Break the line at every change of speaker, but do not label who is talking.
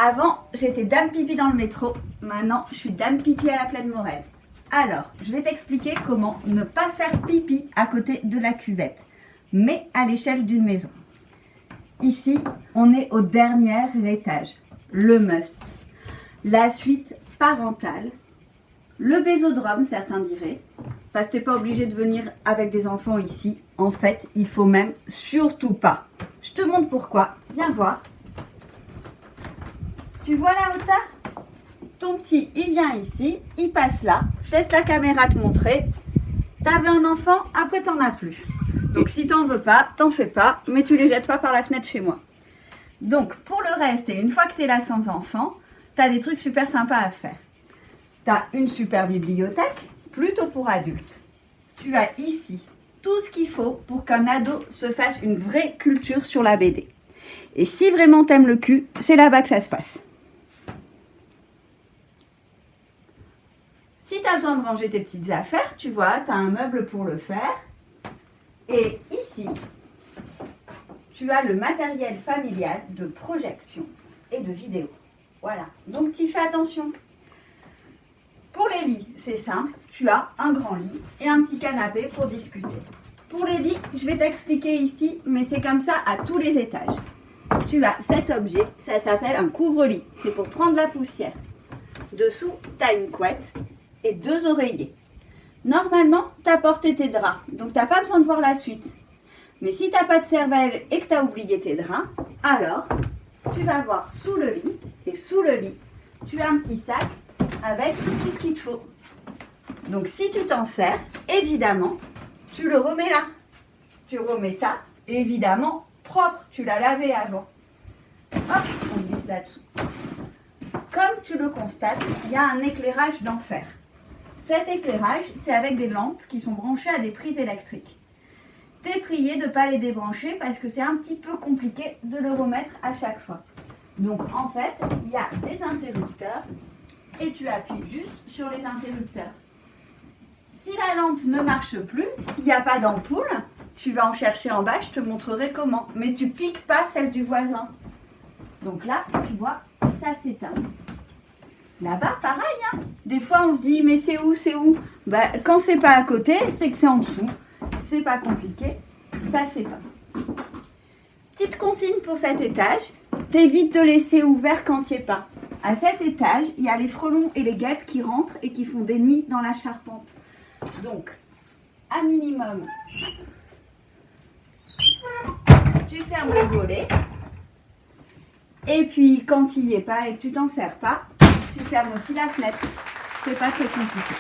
Avant, j'étais dame pipi dans le métro. Maintenant, je suis dame pipi à la Plaine Morel. Alors, je vais t'expliquer comment ne pas faire pipi à côté de la cuvette, mais à l'échelle d'une maison. Ici, on est au dernier étage. Le must. La suite parentale. Le bésodrome, certains diraient. Parce que tu n'es pas obligé de venir avec des enfants ici. En fait, il faut même surtout pas. Je te montre pourquoi. Viens voir. Tu vois la hauteur? Ton petit, il vient ici, il passe là. Je laisse la caméra te montrer. T'avais un enfant, après t'en as plus. Donc si t'en veux pas, t'en fais pas, mais tu les jettes pas par la fenêtre chez moi. Donc pour le reste, et une fois que t'es là sans enfant, t'as des trucs super sympas à faire. T'as une super bibliothèque, plutôt pour adultes. Tu as ici tout ce qu'il faut pour qu'un ado se fasse une vraie culture sur la BD. Et si vraiment t'aimes le cul, c'est là-bas que ça se passe. Si tu as besoin de ranger tes petites affaires, tu vois, tu as un meuble pour le faire. Et ici, tu as le matériel familial de projection et de vidéo. Voilà, donc tu fais attention. Pour les lits, c'est simple, tu as un grand lit et un petit canapé pour discuter. Pour les lits, je vais t'expliquer ici, mais c'est comme ça à tous les étages. Tu as cet objet, ça s'appelle un couvre-lit, c'est pour prendre la poussière. Dessous, tu as une couette et 2 oreillers. Normalement, tu as porté tes draps, donc tu n'as pas besoin de voir la suite. Mais si tu n'as pas de cervelle et que tu as oublié tes draps, alors tu vas voir sous le lit, et sous le lit, tu as un petit sac avec tout ce qu'il te faut. Donc si tu t'en sers, évidemment, tu le remets là. Tu remets ça, évidemment, propre, tu l'as lavé avant. Hop, on glisse là-dessous. Comme tu le constates, il y a un éclairage d'enfer. Cet éclairage, c'est avec des lampes qui sont branchées à des prises électriques. T'es prié de ne pas les débrancher parce que c'est un petit peu compliqué de le remettre à chaque fois. Donc en fait, il y a des interrupteurs et tu appuies juste sur les interrupteurs. Si la lampe ne marche plus, s'il n'y a pas d'ampoule, tu vas en chercher en bas, je te montrerai comment. Mais tu piques pas celle du voisin. Donc là, tu vois, ça s'éteint. Là-bas, pareil, hein. Des fois, on se dit, mais c'est où, c'est où? Bah, quand c'est pas à côté, c'est que c'est en dessous. C'est pas compliqué, ça s'éteint. Petite consigne pour cet étage, t'évites de laisser ouvert quand il n'y est pas. À cet étage, il y a les frelons et les guêpes qui rentrent et qui font des nids dans la charpente. Donc, à minimum, tu fermes le volet. Et puis, quand il n'y est pas et que tu t'en sers pas, tu fermes aussi la fenêtre. C'est pas très compliqué.